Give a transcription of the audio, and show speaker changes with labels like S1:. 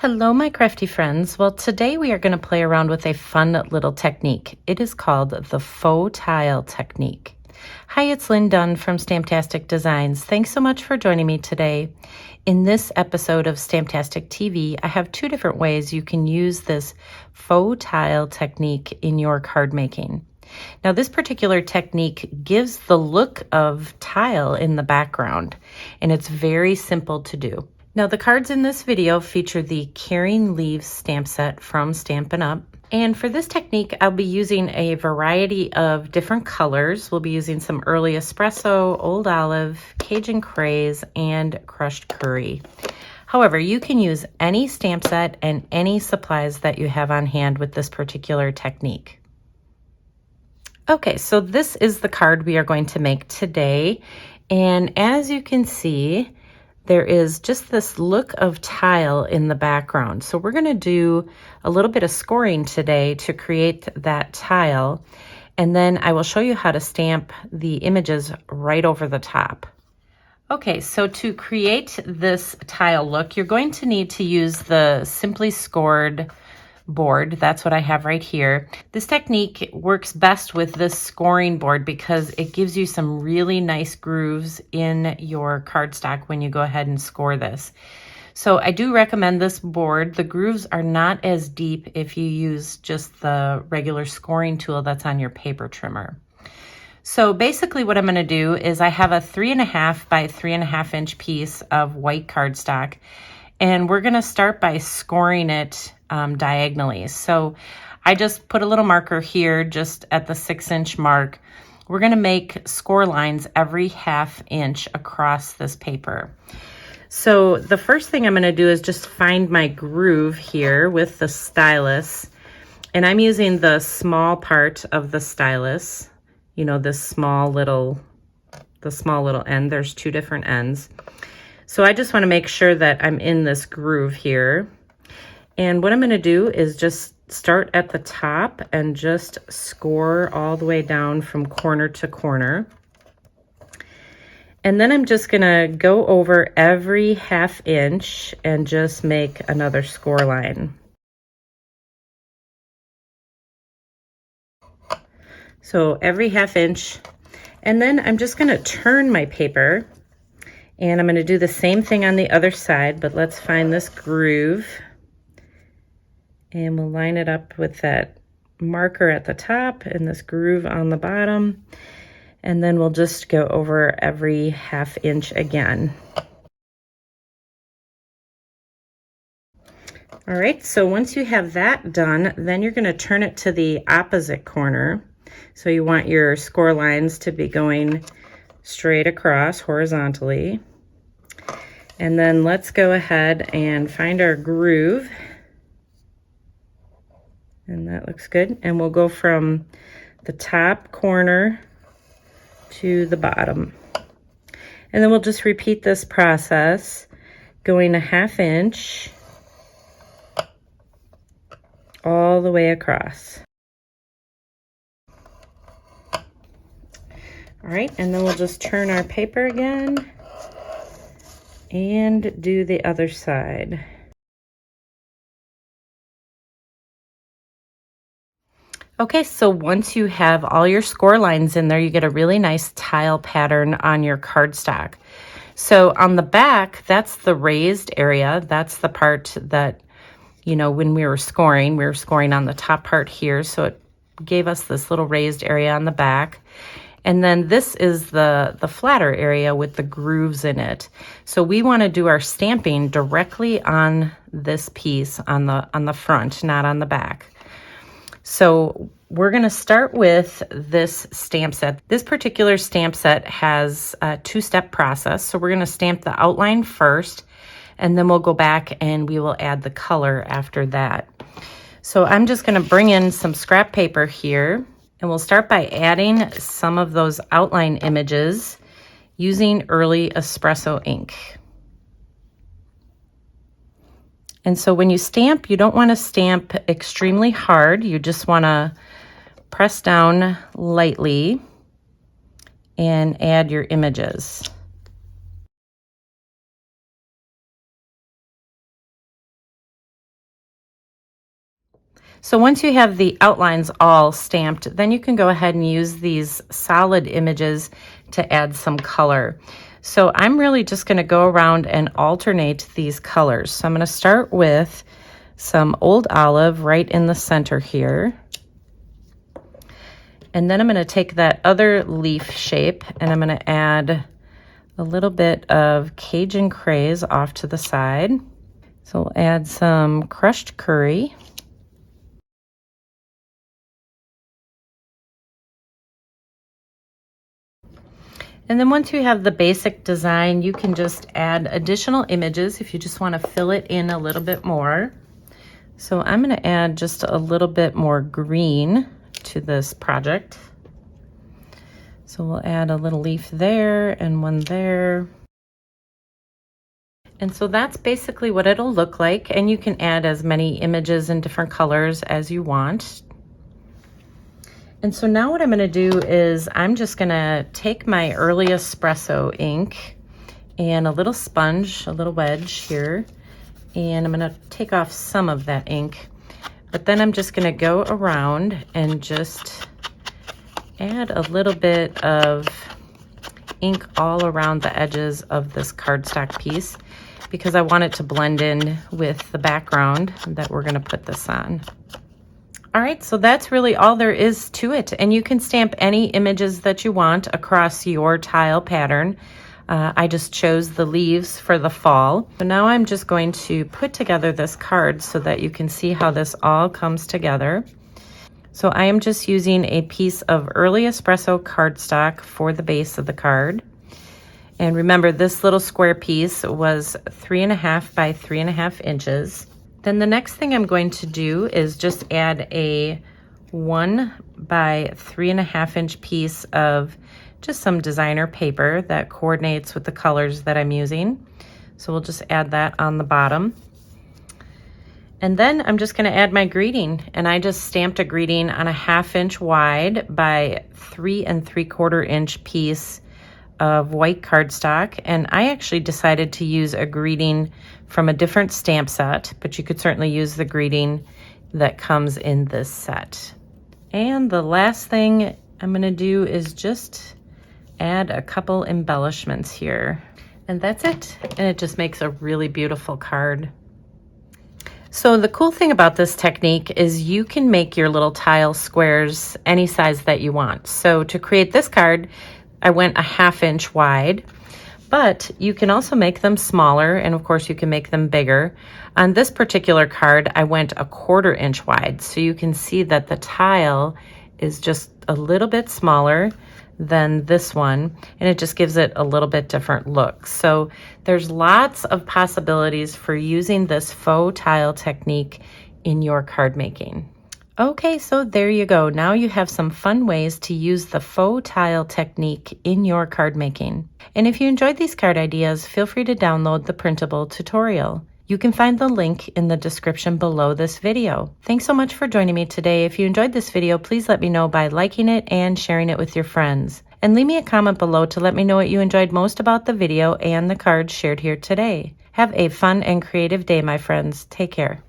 S1: Hello, my crafty friends. Well, today we are going to play around with a fun little technique. It is called the faux tile technique. Hi, it's Lynn Dunn from Stamptastic Designs. Thanks so much for joining me today. In this episode of Stamptastic TV, I have two different ways you can use this faux tile technique in your card making. Now, this particular technique gives the look of tile in the background, and it's very simple to do. Now, the cards in this video feature the Caring Leaves stamp set from Stampin' Up. And for this technique, I'll be using a variety of different colors. We'll be using some early espresso, old olive, Cajun craze, and crushed curry. However, you can use any stamp set and any supplies that you have on hand with this particular technique. Okay, so this is the card we are going to make today. And as you can see, there is just this look of tile in the background. So we're going to do a little bit of scoring today to create that tile. And then I will show you how to stamp the images right over the top. Okay, so to create this tile look, you're going to need to use the Simply Scored board. That's what I have right here. This technique works best with this scoring board because it gives you some really nice grooves in your cardstock when you go ahead and score this. So I do recommend this board. The grooves are not as deep if you use just the regular scoring tool that's on your paper trimmer. So basically what I'm going to do is I have a 3.5 by 3.5 inch piece of white cardstock, and we're going to start by scoring it diagonally. So I just put a little marker here just at the 6-inch mark. We're going to make score lines every 1/2 inch across this paper. So the first thing I'm going to do is just find my groove here with the stylus. And I'm using the small part of the stylus, you know, this small little end. There's two different ends. So I just want to make sure that I'm in this groove here. And what I'm going to do is just start at the top and just score all the way down from corner to corner. And then I'm just going to go over every 1/2 inch and just make another score line. So every 1/2 inch. And then I'm just going to turn my paper. And I'm going to do the same thing on the other side, but let's find this groove. And we'll line it up with that marker at the top and this groove on the bottom. And then we'll just go over every 1/2 inch again. All right, so once you have that done, then you're going to turn it to the opposite corner. So you want your score lines to be going straight across horizontally. And then let's go ahead and find our groove. And that looks good. And we'll go from the top corner to the bottom. And then we'll just repeat this process, going 1/2 inch all the way across. All right, and then we'll just turn our paper again and do the other side. Okay, so once you have all your score lines in there, you get a really nice tile pattern on your cardstock. So on the back, that's the raised area. That's the part that, you know, when we were scoring on the top part here. So it gave us this little raised area on the back. And then this is the flatter area with the grooves in it. So we want to do our stamping directly on this piece on the front, not on the back. So we're going to start with this stamp set. This particular stamp set has a 2-step process. So we're going to stamp the outline first, and then we'll go back and we will add the color after that. So I'm just going to bring in some scrap paper here, and we'll start by adding some of those outline images using early espresso ink. And so when you stamp, you don't want to stamp extremely hard. You just want to press down lightly and add your images. So once you have the outlines all stamped, then you can go ahead and use these solid images to add some color. So I'm really just going to go around and alternate these colors. So I'm going to start with some Old Olive right in the center here. And then I'm going to take that other leaf shape and I'm going to add a little bit of Cajun Craze off to the side. So we'll add some crushed curry. And then once you have the basic design, you can just add additional images if you just want to fill it in a little bit more. So I'm going to add just a little bit more green to this project. So we'll add a little leaf there and one there. And so that's basically what it'll look like. And you can add as many images in different colors as you want. And so now what I'm going to do is I'm just going to take my early espresso ink and a little sponge, a little wedge here, and I'm going to take off some of that ink. But then I'm just going to go around and just add a little bit of ink all around the edges of this cardstock piece because I want it to blend in with the background that we're going to put this on. All right, so that's really all there is to it. And you can stamp any images that you want across your tile pattern. I just chose the leaves for the fall. So now I'm just going to put together this card so that you can see how this all comes together. So I am just using a piece of early espresso cardstock for the base of the card. And remember, this little square piece was 3.5 by 3.5 inches. Then the next thing I'm going to do is just add a 1 by 3.5 inch piece of just some designer paper that coordinates with the colors that I'm using. So we'll just add that on the bottom. And then I'm just going to add my greeting, and I just stamped a greeting on a 1/2 inch wide by 3 3/4 inch piece of white cardstock. And I actually decided to use a greeting from a different stamp set, but you could certainly use the greeting that comes in this set. And the last thing I'm going to do is just add a couple embellishments here. And that's it. And it just makes a really beautiful card. So the cool thing about this technique is you can make your little tile squares any size that you want. So to create this card, I went a 1/2 inch wide, but you can also make them smaller, and of course you can make them bigger. On this particular card, I went a 1/4 inch wide, so you can see that the tile is just a little bit smaller than this one, and it just gives it a little bit different look. So there's lots of possibilities for using this faux tile technique in your card making. Okay, so there you go. Now you have some fun ways to use the faux tile technique in your card making. And if you enjoyed these card ideas, feel free to download the printable tutorial. You can find the link in the description below this video. Thanks so much for joining me today. If you enjoyed this video, please let me know by liking it and sharing it with your friends. And leave me a comment below to let me know what you enjoyed most about the video and the cards shared here today. Have a fun and creative day, my friends. Take care.